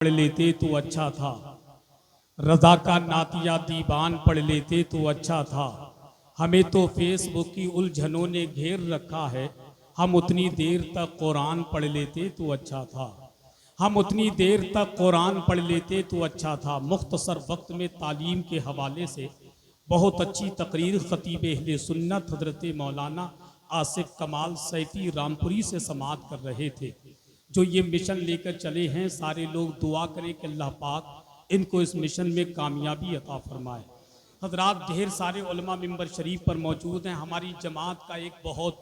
पढ़ लेते तो अच्छा था। रजा का नातिया दीवान पढ़ लेते तो अच्छा था। हमें तो फेसबुक की उलझनों ने घेर रखा है। हम उतनी देर तक कुरान पढ़ लेते तो अच्छा था। हम उतनी देर तक कुरान पढ़ लेते तो अच्छा था। मुख्तसर वक्त में तालीम के हवाले से बहुत अच्छी तकरीर खतीब अहले सुन्नत हजरत मौलाना आसिफ कमाल सैफी रामपुरी से समाअत कर रहे थे, जो ये मिशन लेकर चले हैं। सारे लोग दुआ करें कि अल्लाह पाक इनको इस मिशन में कामयाबी अता फरमाए। हजरात, ढेर सारे उलमा मिंबर शरीफ पर मौजूद हैं। हमारी जमात का एक बहुत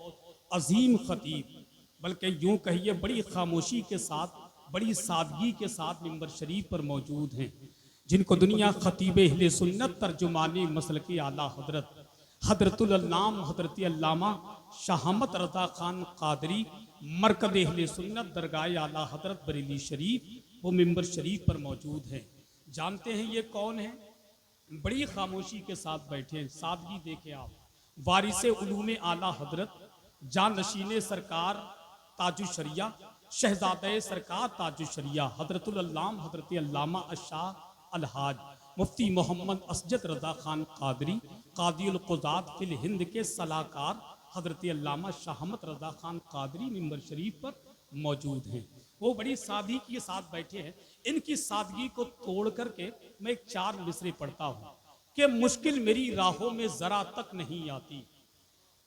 अजीम खतीब, बल्कि यूँ कहिए बड़ी खामोशी के साथ, बड़ी सादगी के साथ मिंबर शरीफ पर मौजूद हैं, जिनको दुनिया खतीब अहले सुन्नत तर्जुमानी मसल के आला हजरत हजरतुल अल्लाम हजरत अल्लामा शाहमत रजा खान कादरी मरकज़ अहले सुन्नत दरगाह आला हजरत बरेली शरीफ, वो मिंबर शरीफ पर मौजूद हैं। जानते हैं ये कौन है? बड़ी खामोशी के साथ बैठे हैं, सादगी देखे आप। वारिसे उलूमे आला हजरत जानशीने सरकार ताजुश शरिया, शहजादे सरकार ताजुश शरिया हजरतुल अल्लाम हजरत अल्लामा अशाह अलहाज मुफ्ती मोहम्मद असजद रजा खान कादरी कादियुल क़ुज़ात फिल हिंद के सलाहकार हजरत अल्लामा शाहमत रजा खान कादरी मिंबर शरीफ पर मौजूद हैं। वो बड़ी सादगी के साथ बैठे हैं। इनकी सादगी को तोड़ करके मैं एक 4 मिसरे पढ़ता हूँ कि मुश्किल मेरी राहों में जरा तक नहीं आती।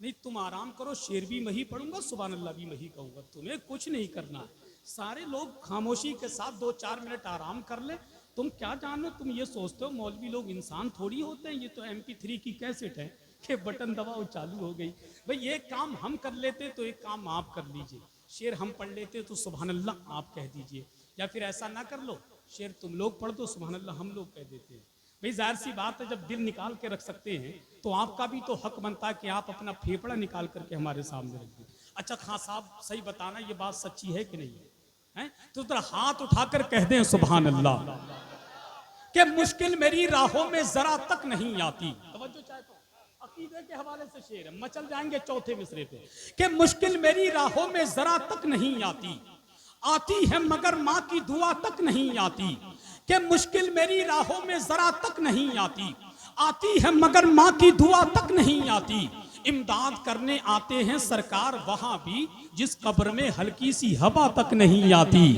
नहीं, तुम आराम करो, शेर भी मैं ही पढ़ूंगा, सुभान अल्लाह भी मैं ही कहूँगा, तुम्हें कुछ नहीं करना है। सारे लोग खामोशी के साथ 2-4 मिनट आराम कर ले। तुम क्या जानो, तुम ये सोचते हो मौलवी लोग इंसान थोड़ी होते हैं, ये तो MP3 की कैसेट है कि बटन दबाओ चालू हो गई। भाई ये काम हम कर लेते तो एक काम आप कर लीजिए, शेर हम पढ़ लेते तो सुभान अल्लाह आप कह दीजिए, या फिर ऐसा ना कर लो, शेर तुम लोग पढ़ दो, सुभान अल्लाह हम लोग कह देते हैं। भाई जाहिर सी बात है, जब दिल निकाल के रख सकते हैं तो आपका भी तो हक बनता है कि आप अपना फेफड़ा निकाल करके हमारे सामने रख दें। अच्छा खां साहब, सही बताना ये बात सच्ची है कि नहीं है? तो जरा हाथ उठाकर कह दें सुभान अल्लाह कि मुश्किल मेरी राहों में जरा तक नहीं आती। तवज्जो चाहे तो अकीदे के हवाले से शेर है, मचल जाएंगे चौथे मिसरे पे कि मुश्किल मेरी राहों में जरा तक नहीं आती, आती है मगर माँ की दुआ तक नहीं आती। कि मुश्किल मेरी राहों में जरा तक नहीं आती, आती है मगर माँ की दुआ तक नहीं आती। इमदाद करने आते हैं सरकार वहां भी, जिस कब्र में हल्की सी हवा तक नहीं आती।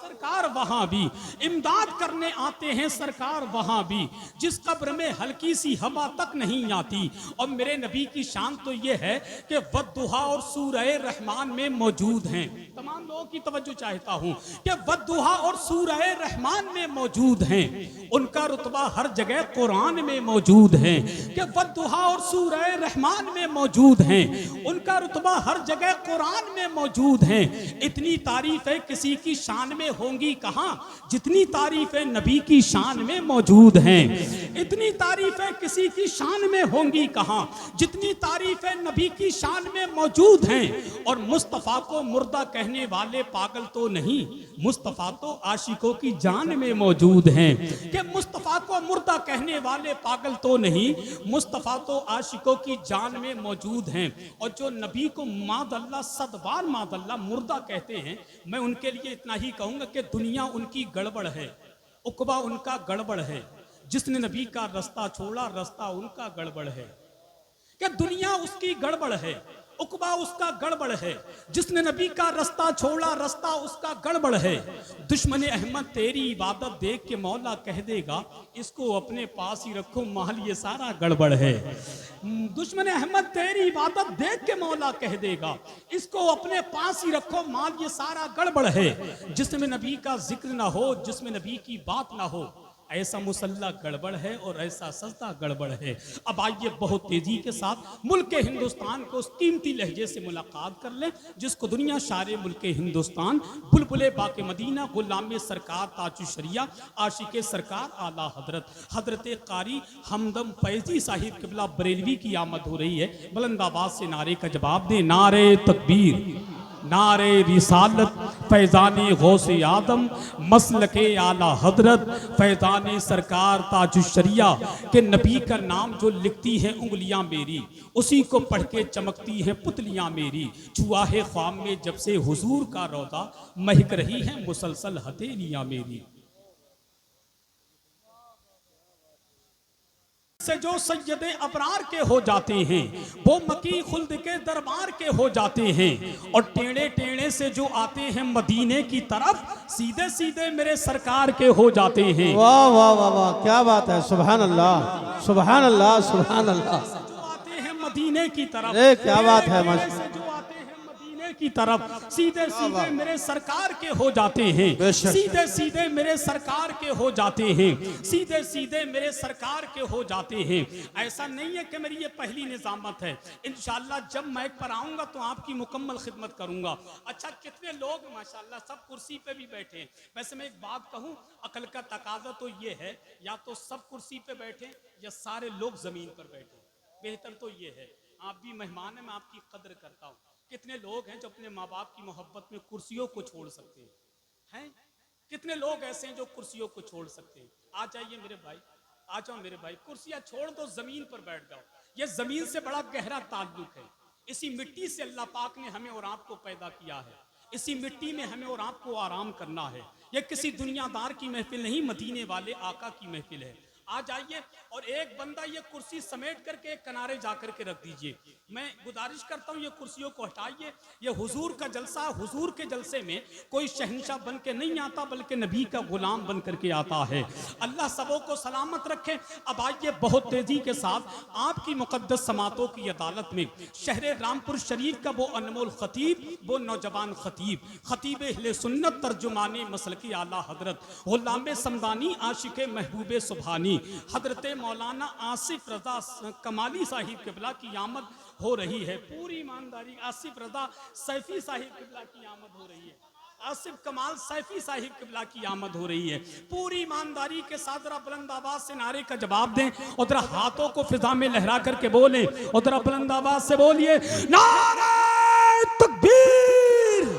सरकार वहां भी इमदाद करने आते हैं, सरकार वहां भी जिस कब्र में हल्की सी हवा तक नहीं आती। और मेरे नबी की शान तो ये है कि वद्दुहा और सूरह रहमान में मौजूद हैं। तमाम लोगों की तवज्जो चाहता हूं कि वद्दुहा और सूरह रहमान में मौजूद हैं। उनका रुतबा हर जगह कुरान में मौजूद है कि वद्दुहा और सूरह रहमान में मौजूद हैं। उनका रुतबा हर जगह कुरान में मौजूद है। इतनी तारीफें किसी की शान में होंगी कहां जितनी तारीफें नबी की शान में मौजूद हैं। इतनी तारीफें किसी की शान में होंगी कहां जितनी तारीफें नबी की शान में मौजूद हैं। और मुस्तफ़ा को मुर्दा कहने वाले पागल तो नहीं, मुस्तफ़ा तो आशिकों की जान में मौजूद हैं। कि मुस्तफ़ा को मुर्दा कहने वाले पागल तो नहीं, मुस्तफ़ा तो आशिकों की जान में मौजूद हैं। और जो नबी को मादल्ला सदबार मादल्ला मुर्दा कहते हैं, मैं उनके लिए इतना ही कहूंगा कि दुनिया उनकी गड़बड़ है, उकबा उनका गड़बड़ है। जिसने नबी का रास्ता छोड़ा, रास्ता उनका गड़बड़ है। कि दुनिया उसकी गड़बड़ है, उकबा उसका गड़बड़ है। जिसने नबी का रास्ता छोड़ा, रास्ता उसका गड़बड़ है। दुश्मन अहमद तेरी इबादत देख के मौला कह देगा, इसको अपने पास ही रखो महल ये सारा गड़बड़ है। दुश्मन अहमद तेरी इबादत देख के मौला कह देगा, इसको अपने पास ही रखो माल ये सारा गड़बड़ है। जिसमें नबी का जिक्र ना हो, जिसमें नबी की बात ना हो, ऐसा मुसल्ला गड़बड़ है और ऐसा सजदा गड़बड़ है। अब आइए बहुत तेजी के साथ मुल्क हिंदुस्तान को उस कीमती लहजे से मुलाकात कर लें जिसको दुनिया शारे मुल्क हिंदुस्तान बुलबुले बाके मदीना गुलाम सरकार ताजुश शरिया आशिक सरकार आला हजरत हजरत कारी हमदम फैजी साहिब किबला बरेलवी की आमद हो रही है। बुलंद आवाज से नारे का जवाब दे, नारे तकबीर, नारे रिसालत फैज़ान गौसे आदम मसलके आला हजरत फैज़ान सरकार ताजुशरिया के नबी का नाम जो लिखती हैं उंगलियां मेरी, उसी को पढ़ के चमकती हैं पुतलियां मेरी। छुआ है ख्वाब में जब से हुजूर का रौदा, महक रही है मुसलसल हथेलियां मेरी। से जो सैयदे अबरार के हो जाते हैं, वो मकी खुल्द के दरबार के हो जाते हैं। और टेढ़े टेढ़े से जो आते हैं मदीने की तरफ, सीधे सीधे मेरे सरकार के हो जाते हैं। वाह वाह वाह वाह, क्या बात है, सुभान अल्लाह सुभान अल्लाह सुभान अल्लाह। जो आते हैं मदीने की तरफ, अरे क्या बात है, टेढ़े से जो आते हैं मदीने की तरफ, सीधे सीधे मेरे सरकार के हो जाते हैं। बेशक। सीधे सीधे मेरे सरकार के हो जाते हैं। सीधे सीधे मेरे सरकार के हो जाते हैं। ऐसा नहीं है कि मेरी ये पहली निजामत है, इंशाअल्लाह जब माइक पर आऊंगा तो आपकी मुकम्मल खिदमत करूंगा। अच्छा, कितने लोग माशाअल्लाह सब कुर्सी पे भी बैठे हैं। वैसे मैं एक बात कहूं, अकल का तकाजा तो ये है, या तो सब कुर्सी पे बैठे या सारे लोग जमीन पर बैठे। बेहतर तो ये है। आप भी मेहमान हैं, मैं आपकी कदर करता हूँ। कितने लोग हैं जो अपने माँ बाप की मोहब्बत में कुर्सियों को छोड़ सकते हैं? कितने लोग ऐसे हैं जो कुर्सियों को छोड़ सकते हैं? आ जाइए मेरे भाई, आ जाओ मेरे भाई, कुर्सियां छोड़ दो, जमीन पर बैठ जाओ। ये जमीन से बड़ा गहरा ताल्लुक है। इसी मिट्टी से अल्लाह पाक ने हमें और आपको पैदा किया है। इसी मिट्टी में हमें और आपको आराम करना है। ये किसी दुनियादार की महफिल नहीं, मदीने वाले आका की महफिल है। आ जाइए और एक बंदा ये कुर्सी समेट करके एक किनारे जाकर के रख दीजिए। मैं गुजारिश करता हूँ ये कुर्सियों को हटाइए। ये हुजूर का जलसा, हुजूर के जलसे में कोई शहंशाह बन के नहीं आता, बल्कि नबी का गुलाम बन करके आता है। अल्लाह सबों को सलामत रखे। अब आइए बहुत तेजी के साथ आपकी मुकद्दस समातों की अदालत में शहर रामपुर शरीफ का वो अनमोल खतीब, वो नौजवान खतीब, खतीब अहले सुन्नत, तर्जुमाने मसलकी आला हजरत, गुलाम समदानी, आशिक महबूब सुबहानी, हजरत मौलाना आसिफ रजा कमाली साहिब किबला की आमद हो रही है। पूरी ईमानदारी, आसिफ रजा सैफी साहिब किबला की आमद हो रही है। आसिफ कमाल सैफी साहिब किबला की आमद हो रही है। पूरी ईमानदारी के साथ जरा बुलंद आवाज से नारे का जवाब दें और जरा हाथों को फिजा में लहरा करके बोलें और जरा बुलंद आवाज से बोलिए, नारे तकबीर।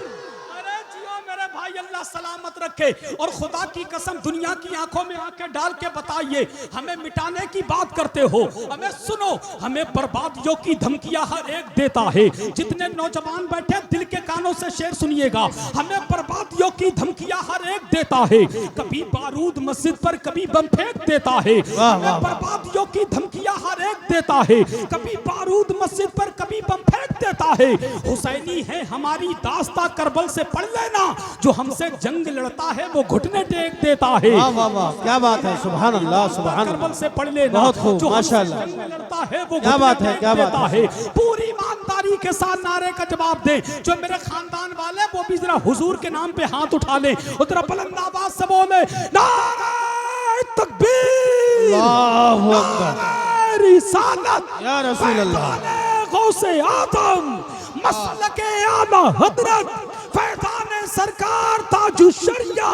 अरे जियो मेरे भाई, अल्लाह सलामत रखे। और खुदा की कसम, दुनिया की आंखों में आंखें डाल के बताइए, हमें मिटाने की बात करते हो, हमें सुनो, हमें बर्बादियों की धमकियां हर एक देता है। जितने नौजवान बैठे दिल के कानों से शेर सुनिएगा, हमें बर्बादियों की धमकियां हर एक देता है। कभी बारूद मस्जिद पर, कभी बम फेंक देता है। हमें बर्बादियों की धमकियां हर एक देता है। कभी बारूद मस्जिद पर, कभी बम फेंक देता है। हुसैनी है हमारी दास्ता, करबल से पढ़ लेना, जो हमसे जंग लड़ता है वो घुटने टेक देता है। वाह वाह वाह, क्या बात है, सुभान अल्लाह सुभान अल्लाह। करबल से पढ़ लेना, बहुत खूब, जो हमसे माशाअल्लाह। जंग लड़ता है वो क्या बात है, घुटने क्या टेक बात देता है। पूरी ईमानदारी के साथ नारे का जवाब दे। जो मेरे खानदान वाले वो भी जरा हुजूर के नाम पे हाथ उठा ले और जरा बुलंद आवाज से बोले, नारे तकबीर, अल्लाहु अकबर, नारे रिसालत, या रसूल अल्लाह, गौसे आदम, मसलके आला हजरत, फैज़ान सरकार ताजुशरिया।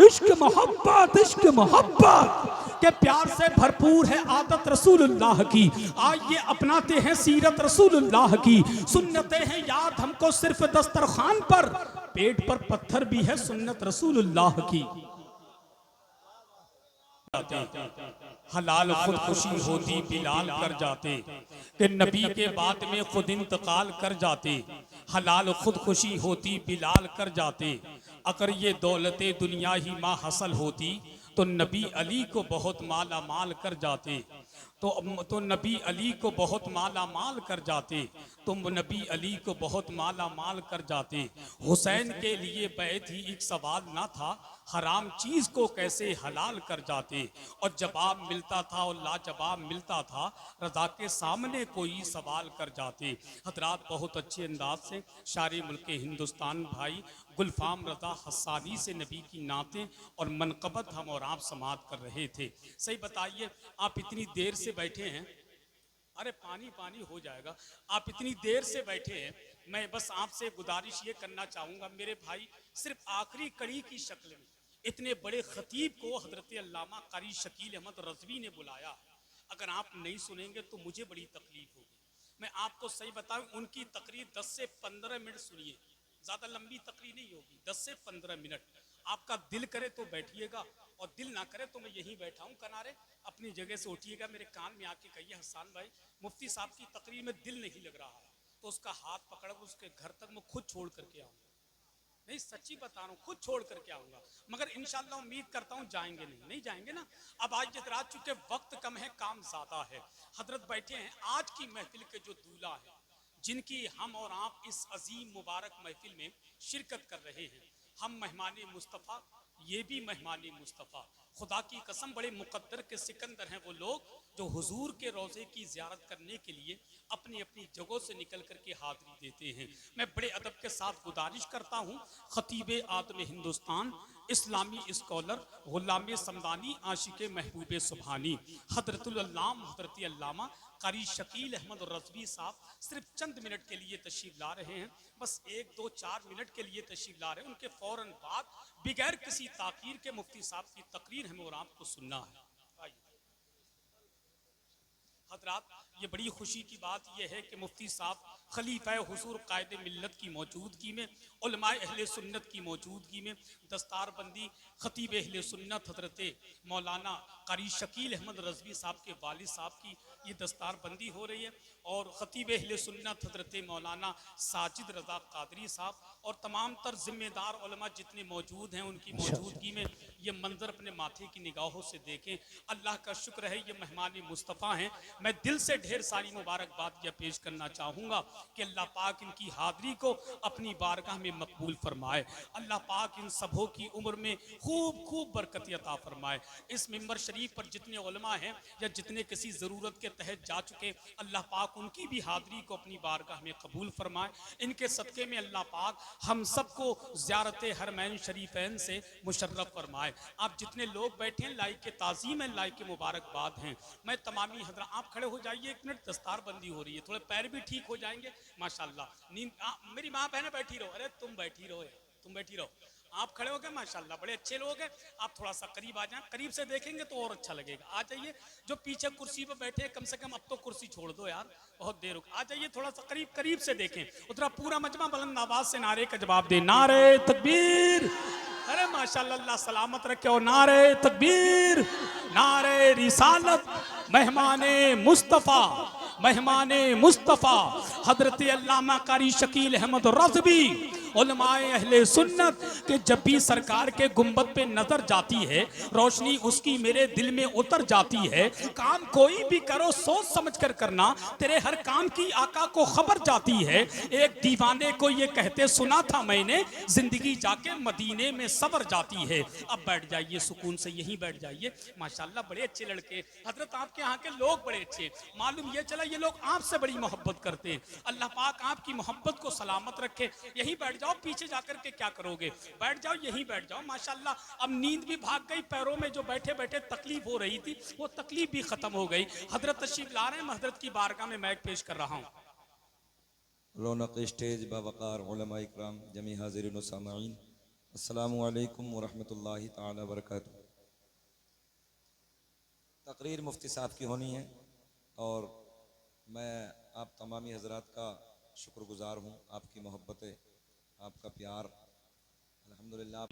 इश्क मोहब्बत, इश्क मोहब्बत के प्यार से भरपूर है आदत रसूलुल्लाह की। आइए अपनाते हैं सीरत रसूलुल्लाह की। सुन्नतें हैं याद हमको सिर्फ दस्तरखान पर, पेट पर पत्थर भी है सुन्नत रसूलुल्लाह की। हलाल खुद खुशी होती बिलाल कर जाते, कि नबी के बाद में खुद इंतकाल कर जाते। हलाल खुद खुशी होती बिलाल कर जाते। अगर ये दौलतें दुनिया ही माँ हसल होती तो नबी अली को बहुत माला माल कर जाते। तो नबी अली को बहुत माला माल कर जाते। तुम नबी अली को बहुत माला माल कर जाते। हुसैन के लिए बैत ही एक सवाल ना था, हराम चीज को कैसे हलाल कर जाते। और जवाब मिलता था और लाजवाब मिलता था, रजा के सामने कोई सवाल कर जाते। हजरात बहुत अच्छे अंदाज से शारी मुल्क हिंदुस्तान भाई गुलफाम रजा हसानी से नबी की नातें और मनकबत हम और आप समात कर रहे थे। सही बताइए, आप इतनी देर से बैठे हैं, अरे पानी पानी हो जाएगा, आप इतनी देर से बैठे हैं। मैं बस आपसे गुजारिश ये करना चाहूँगा मेरे भाई, सिर्फ आखिरी कड़ी की शक्ल में इतने बड़े खतीब को हजरत अल्लामा कारी शकील अहमद रज़वी ने बुलाया। अगर आप नहीं सुनेंगे तो मुझे बड़ी तकलीफ होगी। मैं आपको सही बताऊं, उनकी तकरीर 10 से 15 मिनट सुनिए, ज़्यादा लंबी तकरीर नहीं होगी, 10 से 15 मिनट। आपका दिल करे तो बैठिएगा और दिल ना करे तो मैं यहीं बैठा हूँ किनारे, अपनी जगह से उठिएगा, मेरे कान में आके कहिए हसन भाई मुफ्ती साहब की तकरीर में दिल नहीं लग रहा है, तो उसका हाथ पकड़कर उसके घर तक मैं खुद छोड़ करके आऊँगा। नहीं, सच्ची बता रहा हूँ, खुद छोड़ करके आऊंगा। मगर इंशाल्लाह उम्मीद करता हूँ जाएंगे नहीं जाएंगे ना। अब आज रात चूंकि वक्त कम है, काम ज्यादा है, हजरत बैठे हैं आज की महफिल के जो दूल्हा है, जिनकी हम और आप इस अजीम मुबारक महफिल में शिरकत कर रहे हैं। हम मेहमान मुस्तफ़ा, ये भी मेहमान मुस्तफ़ा। खुदा की कसम बड़े मुकद्दर के सिकंदर हैं वो लोग जो हुजूर के रोज़े की ज़ियारत करने के लिए अपनी अपनी जगहों से निकल कर के हाज़िरी देते हैं। मैं बड़े अदब के साथ गुजारिश करता हूँ, खतीब आदम हिंदुस्तान, इस्लामी स्कॉलर, गुलाम समदानी, आशिक महबूब सुबहानी, हजरतुल अल्लाम हजरत अल्लामा कारी शकील अहमद रज़वी साहब सिर्फ चंद मिनट के लिए तशरीफ ला रहे हैं। बस 1, 2, 4 मिनट के लिए तशरीफ ला रहे हैं। उनके फौरन बाद बिगैर किसी ताकीर के मुफ्ती साहब की तकरीर हमें और आपको सुनना है। हजरात, ये बड़ी खुशी की बात यह है कि मुफ्ती साहब खलीफा हुजूर कायदे मिल्लत की मौजूदगी में, उलमाए अहले सुन्नत की मौजूदगी में, दस्तारबंदी खतीब अहले सुन्नत हजरत मौलाना कारी शकील अहमद रज़वी साहब के वालिद साहब की ये दस्तारबंदी हो रही है, और खतीब अहले सुन्नत हजरत मौलाना साजिद रज़ा कादरी साहब और तमाम तर जिम्मेदार उलमा जितने मौजूद हैं, उनकी मौजूदगी में ये मंजर अपने माथे की निगाहों से देखें। अल्लाह का शुक्र है ये मेहमान मुस्तफ़ा हैं। मैं दिल से ढेर सारी मुबारकबाद यह पेश करना चाहूँगा कि अल्लाह पाक इनकी हाज़िरी को अपनी बारगाह में मकबूल फरमाए। अल्लाह पाक इन सबों की उम्र में खूब खूब बरकत अता फरमाए। इस मिंबर शरीफ पर जितने उलमा हैं या जितने किसी ज़रूरत के तहत जा चुके, अल्लाह पाक उनकी भी हाज़िरी को अपनी बारगाह में कबूल फरमाए। इनके सदक़े में अल्लाह पाक हम सबको ज़ियारत हरमैन शरीफैन से मुशर्रफ फरमाए। आप जितने लोग बैठे हैं, लाइक के ताज़ीम है, लाइक के मुबारकबाद हैं। मैं तमामी हजरा, आप खड़े हो जाइए, 1 मिनट दस्तारबंदी हो रही है, थोड़े पैर भी ठीक हो जाएंगे माशाल्लाह। नींद मेरी माँ बहन बैठी रहो, अरे तुम बैठी रहो, तुम बैठी रहो, आप खड़े हो गए माशाल्लाह, बड़े अच्छे लोग हैं। आप थोड़ा सा करीब आ जाएं, करीब से देखेंगे तो और अच्छा लगेगा। आ जाइए, जो पीछे कुर्सी पे बैठे कम से कम अब तो कुर्सी छोड़ दो यार, बहुत देर हो। आ जाइए, थोड़ा सा करीब करीब से देखें, उधर पूरा मजमा बुलंद आवाज से नारे का जवाब दे, नारे तकबीर। अरे माशाल्लाह, अल्लाह सलामत रखे। और नारे तकबीर, नारे रिसालत, मेहमाने मुस्तफ़ा, मेहमाने मुस्तफ़ा हजरत अल्लामा कारी शकील अहमद रज़वी उलमाए अहले सुन्नत के जब भी सरकार के गुंबद पे नजर जाती है, रोशनी उसकी मेरे दिल में उतर जाती है। काम कोई भी करो सोच समझ कर करना, तेरे हर काम की आका को खबर जाती है। एक दीवाने को ये कहते सुना था मैंने, जिंदगी जाके मदीने में सबर जाती है। अब बैठ जाइए सुकून से, यहीं बैठ जाइए। माशाल्लाह बड़े अच्छे लड़के हजरत, आपके यहाँ के लोग बड़े अच्छे। मालूम ये चला ये लोग आपसे बड़ी मोहब्बत करते हैं। अल्लाह पाक आपकी मोहब्बत को सलामत रखे। यहीं बैठ जाओ, पीछे जाकर के क्या करोगे, बैठ जाओ, यहीं बैठ जाओ। माशाल्लाह अब नींद भी भाग गई, पैरों में जो बैठे बैठे तकलीफ हो रही थी वो तकलीफ भी खत्म हो गई। हजरत तशरीफ ला रहे हैं, हजरत की बारगाह में मैक पेश कर रहा हूँ। रौनक स्टेज बावकार उलमा इकराम, जमी हाज़िरीन व सामाईन, अस्सलामु अलैकुम व रहमतुल्लाहि ताला व बरकातुहू। तकरीर मुफ्ती साहब की होनी है और मैं आप तमामी हजरात का शुक्रगुजार हूँ। आपकी मोहब्बतें, आपका प्यार, अल्हम्दुलिल्लाह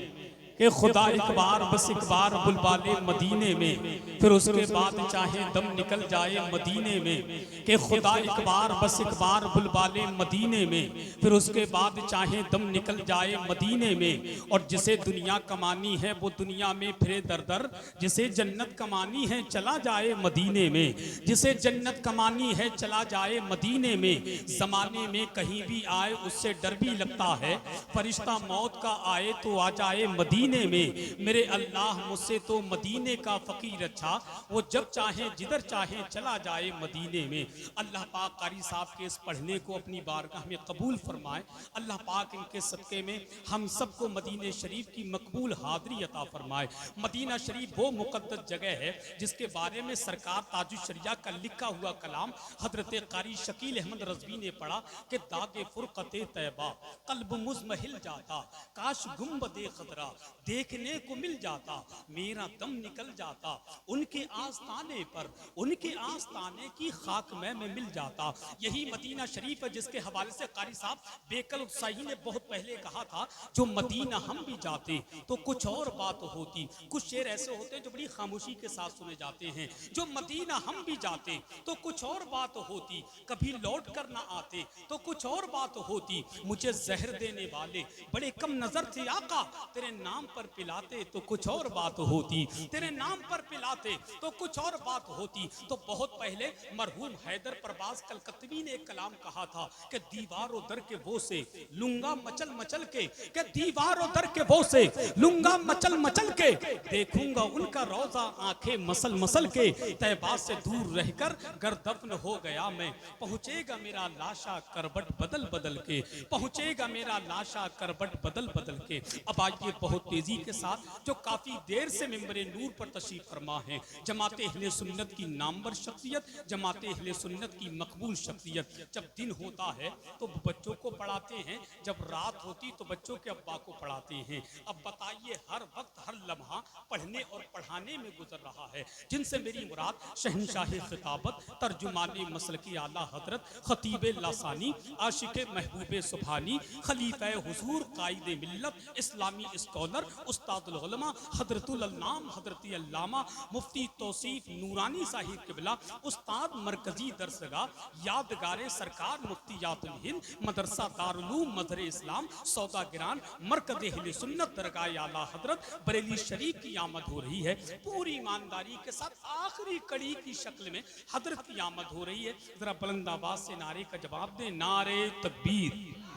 कि खुदा एक बार बस एक बार बुलवाले मदीने में, फिर उसके बाद चाहे दम निकल जाए मदीने में। कि खुदा एक बार बस एक बार बुलवाले मदीने में, फिर उसके बाद चाहे दम निकल जाए मदीने में। और जिसे दुनिया कमानी है वो दुनिया में फिरे दर दर, जिसे जन्नत कमानी है चला जाए मदीने में। जिसे जन्नत कमानी है चला जाए मदीने में। जमाने में कहीं भी आए उससे डर भी लगता है, फरिश्ता मौत का आए तो आ जाए मदीने में। मेरे अल्लाह मुझसे तो मदीने का फकीर अच्छा, वो जब चाहे जिधर चाहे चला जाए मदीने में। अल्लाह पाक कारी साहब के इस पढ़ने को अपनी बारगाह में कबूल फरमाए। अल्लाह पाक इनके सदक़े में हम सबको मदीने शरीफ की मकबूल हाज़िरी अता फरमाए। मदीना शरीफ वो मुक़द्दस जगह है जिसके बारे में सरकार ताजुश शरिया का लिखा हुआ कलाम हजरत कारी शकील अहमद रज़वी ने पढ़ा कि दागे फुरक़ते तैबा कल्ब मुज़महिल जाता, काश गुंबदे खतरा देखने को मिल जाता, मेरा दम निकल जाता उनके आस्ताने पर, उनके आस्ताने की खाक में मिल जाता। यही मदीना शरीफ है जिसके हवाले से कारी साहब बेकल उत्साही ने बहुत पहले कहा था, जो मदीना हम भी जाते तो कुछ और बात होती। कुछ शेर ऐसे होते हैं जो बड़ी खामोशी के साथ सुने जाते हैं। जो मदीना हम भी जाते तो कुछ और बात होती, कभी लौट कर ना आते तो कुछ और बात होती। मुझे जहर देने वाले बड़े कम नजर थे आका, तेरे नाम पर पिलाते तो कुछ और बात होती, तेरे नाम पर पिलाते तो कुछ और बात होती। तो बहुत पहले मरहूम हैदर परवाज कलकत्तवी ने एक कलाम कहा था कि दीवारों दर के वो से लूंगा मचल मचल के, कि दीवारों दर के वो से लूंगा मचल मचल के, देखूंगा उनका रोजा आंखें मसल मसल के, तैबा से दूर रहकर गर दफन हो गया मैं, पहुंचेगा मेरा लाशा करबट बदल बदल के, पहुंचेगा मेरा लाशा करबट बदल बदल के। अब आइए बहुत तेजी के साथ जो काफी देर से मिंबरे नूर पर तशरीफ फरमा है, जमाते अहले सुन्नत की नामवर शख्सियत, जमाते अहले सुन्नत की मकबूल शख्सियत। जब दिन होता है तो बच्चों को पढ़ाते हैं, जब रात होती तो बच्चों के अब्बा को पढ़ाते हैं। अब बताइए हर वक्त हर लम्हा पढ़ने और पढ़ाने में गुजर रहा है। जिनसे मेरी मुराद शहनशाह खिताबत, तर्जुमाने मसल की आला हजरत, खतीब लासानी, आशिक महबूब सुभानी, खलीफा हुजूर, कायदे मिल्लत, इस्लामी स्कॉलर, उस्तादुल उलमा, हजरतुल अल्लाम हजरत अल्लामा मुफ्ती तौसीफ नूरानी साहिब किबला, उस्ताद मरकजी दरसगाह, यादगारे सरकार मुफ्तियातुल हिंद, मदरसा दारुल उलूम मजहर इस्लाम, सौदागिरान, मरकज़ अहले सुन्नत दरगाह आला हजरत बरेली शरीफ की आमद हो रही है। पूरी ईमानदारी के साथ आखिरी कड़ी की शक्ल में हजरत की आमद हो रही है। जरा बुलंद आवाज से नारे का जवाब दें, नारे तकबीर।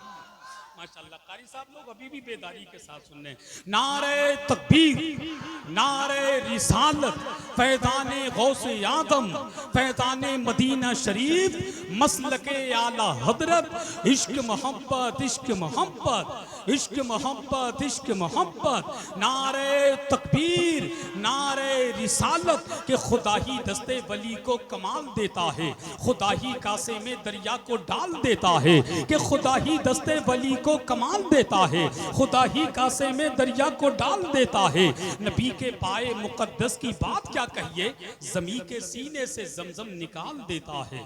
माशाअल्लाह कारी साहब लोग अभी भी बेदारी के साथ सुन रहे हैं। नारे तकबीर, नारे रिसालत, फैज़ाने गौसे आदम, फैज़ाने मदीना शरीफ, मसलके आला हजरत, इश्क मोहब्बत, इश्क मोहब्बत, इश्क मोहब्बत, इश्क मोहब्बत। नारे तकबीर, नारे रिसालत के खुदा ही दस्ते वली को कमाल देता है, खुदा ही कासे में दरिया को डाल देता है, कि खुदा ही दस्ते वली को कमाल देता है, खुदा ही कासे में दरिया को डाल देता है। नबी के पाए मुकद्दस की बात क्या कहिए, जमी के सीने से जमजम निकाल देता है।